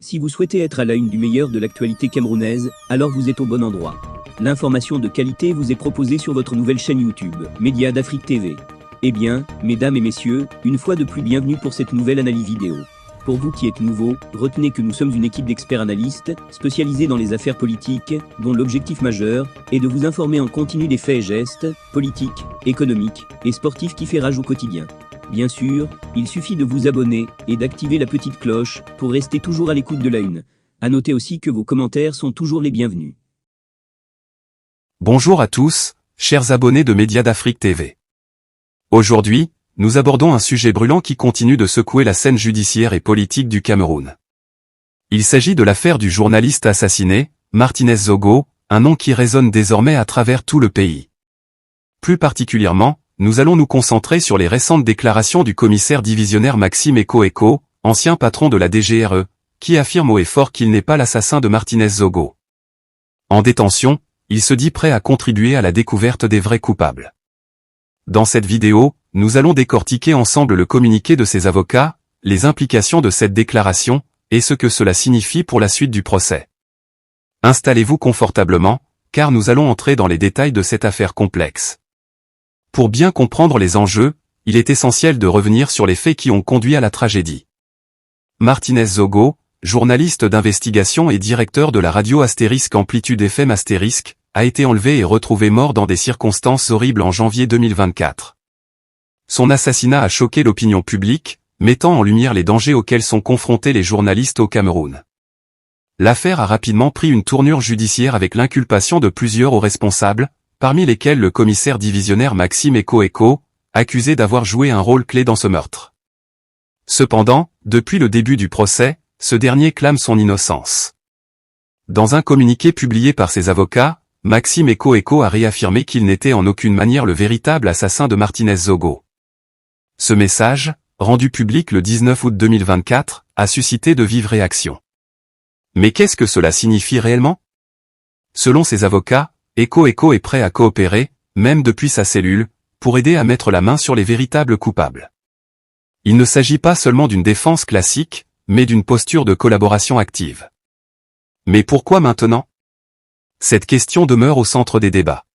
Si vous souhaitez être à la une du meilleur de l'actualité camerounaise, alors vous êtes au bon endroit. L'information de qualité vous est proposée sur votre nouvelle chaîne YouTube, Média d'Afrique TV. Eh bien, mesdames et messieurs, une fois de plus bienvenue pour cette nouvelle analyse vidéo. Pour vous qui êtes nouveaux, retenez que nous sommes une équipe d'experts analystes, spécialisés dans les affaires politiques, dont l'objectif majeur est de vous informer en continu des faits et gestes, politiques, économiques et sportifs qui fait rage au quotidien. Bien sûr, il suffit de vous abonner et d'activer la petite cloche pour rester toujours à l'écoute de la une. À noter aussi que vos commentaires sont toujours les bienvenus. Bonjour à tous, chers abonnés de Média d'Afrique TV. Aujourd'hui, nous abordons un sujet brûlant qui continue de secouer la scène judiciaire et politique du Cameroun. Il s'agit de l'affaire du journaliste assassiné, Martinez Zogo, un nom qui résonne désormais à travers tout le pays. Plus particulièrement, nous allons nous concentrer sur les récentes déclarations du commissaire divisionnaire Maxime Eko, ancien patron de la DGRE, qui affirme haut et fort qu'il n'est pas l'assassin de Martinez Zogo. En détention, il se dit prêt à contribuer à la découverte des vrais coupables. Dans cette vidéo, nous allons décortiquer ensemble le communiqué de ses avocats, les implications de cette déclaration, et ce que cela signifie pour la suite du procès. Installez-vous confortablement, car nous allons entrer dans les détails de cette affaire complexe. Pour bien comprendre les enjeux, il est essentiel de revenir sur les faits qui ont conduit à la tragédie. Martinez Zogo, journaliste d'investigation et directeur de la radio Astérisque Amplitude FM Astérisque, a été enlevé et retrouvé mort dans des circonstances horribles en janvier 2024. Son assassinat a choqué l'opinion publique, mettant en lumière les dangers auxquels sont confrontés les journalistes au Cameroun. L'affaire a rapidement pris une tournure judiciaire avec l'inculpation de plusieurs hauts responsables, parmi lesquels le commissaire divisionnaire Maxime Eko, accusé d'avoir joué un rôle clé dans ce meurtre. Cependant, depuis le début du procès, ce dernier clame son innocence. Dans un communiqué publié par ses avocats, Maxime Eko a réaffirmé qu'il n'était en aucune manière le véritable assassin de Martinez Zogo. Ce message, rendu public le 19 août 2024, a suscité de vives réactions. Mais qu'est-ce que cela signifie réellement? Selon ses avocats, Eko est prêt à coopérer, même depuis sa cellule, pour aider à mettre la main sur les véritables coupables. Il ne s'agit pas seulement d'une défense classique, mais d'une posture de collaboration active. Mais pourquoi maintenant? Cette question demeure au centre des débats.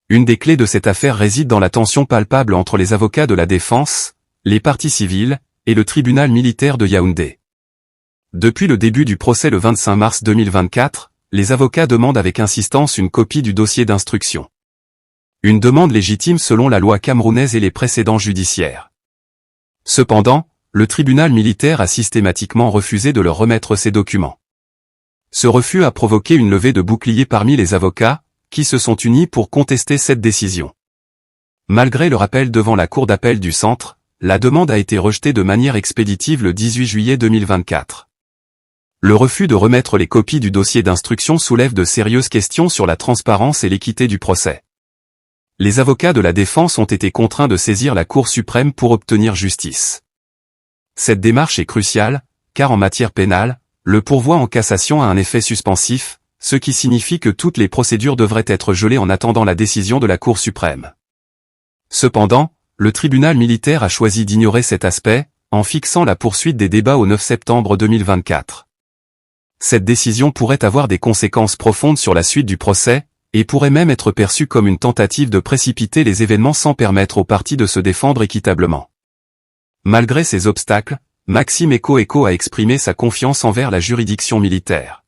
Une des clés de cette affaire réside dans la tension palpable entre les avocats de la défense, les parties civiles, et le tribunal militaire de Yaoundé. Depuis le début du procès le 25 mars 2024, les avocats demandent avec insistance une copie du dossier d'instruction. Une demande légitime selon la loi camerounaise et les précédents judiciaires. Cependant, le tribunal militaire a systématiquement refusé de leur remettre ces documents. Ce refus a provoqué une levée de boucliers parmi les avocats, qui se sont unis pour contester cette décision. Malgré le rappel devant la cour d'appel du centre, la demande a été rejetée de manière expéditive le 18 juillet 2024. Le refus de remettre les copies du dossier d'instruction soulève de sérieuses questions sur la transparence et l'équité du procès. Les avocats de la défense ont été contraints de saisir la Cour suprême pour obtenir justice. Cette démarche est cruciale, car en matière pénale, le pourvoi en cassation a un effet suspensif, ce qui signifie que toutes les procédures devraient être gelées en attendant la décision de la Cour suprême. Cependant, le tribunal militaire a choisi d'ignorer cet aspect, en fixant la poursuite des débats au 9 septembre 2024. Cette décision pourrait avoir des conséquences profondes sur la suite du procès, et pourrait même être perçue comme une tentative de précipiter les événements sans permettre aux parties de se défendre équitablement. Malgré ces obstacles, Maxime Eko a exprimé sa confiance envers la juridiction militaire.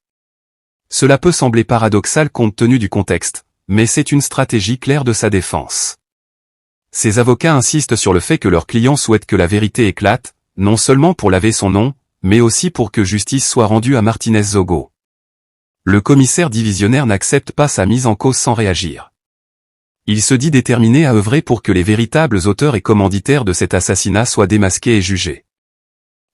Cela peut sembler paradoxal compte tenu du contexte, mais c'est une stratégie claire de sa défense. Ses avocats insistent sur le fait que leurs clients souhaitent que la vérité éclate, non seulement pour laver son nom, mais aussi pour que justice soit rendue à Martinez Zogo. Le commissaire divisionnaire n'accepte pas sa mise en cause sans réagir. Il se dit déterminé à œuvrer pour que les véritables auteurs et commanditaires de cet assassinat soient démasqués et jugés.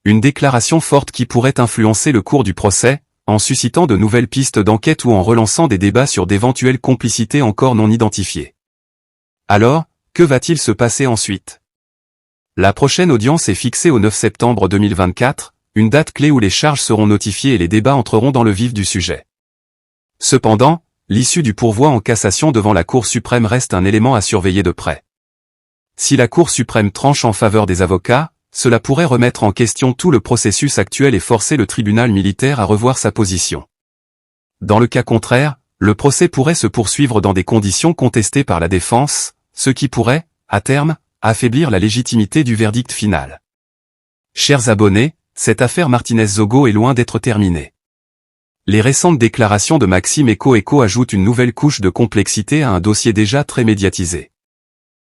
Une déclaration forte qui pourrait influencer le cours du procès, en suscitant de nouvelles pistes d'enquête ou en relançant des débats sur d'éventuelles complicités encore non identifiées. Alors, que va-t-il se passer ensuite? La prochaine audience est fixée au 9 septembre 2024, une date clé où les charges seront notifiées et les débats entreront dans le vif du sujet. Cependant, l'issue du pourvoi en cassation devant la Cour suprême reste un élément à surveiller de près. Si la Cour suprême tranche en faveur des avocats, cela pourrait remettre en question tout le processus actuel et forcer le tribunal militaire à revoir sa position. Dans le cas contraire, le procès pourrait se poursuivre dans des conditions contestées par la défense, ce qui pourrait, à terme, affaiblir la légitimité du verdict final. Chers abonnés, cette affaire Martinez-Zogo est loin d'être terminée. Les récentes déclarations de Maxime Eko ajoutent une nouvelle couche de complexité à un dossier déjà très médiatisé.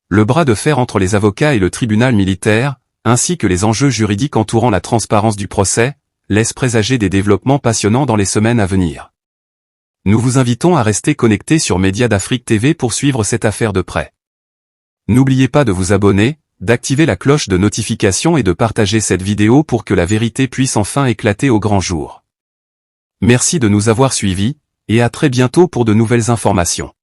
Le bras de fer entre les avocats et le tribunal militaire, ainsi que les enjeux juridiques entourant la transparence du procès, laissent présager des développements passionnants dans les semaines à venir. Nous vous invitons à rester connectés sur Médias d'Afrique TV pour suivre cette affaire de près. N'oubliez pas de vous abonner, d'activer la cloche de notification et de partager cette vidéo pour que la vérité puisse enfin éclater au grand jour. Merci de nous avoir suivis, et à très bientôt pour de nouvelles informations.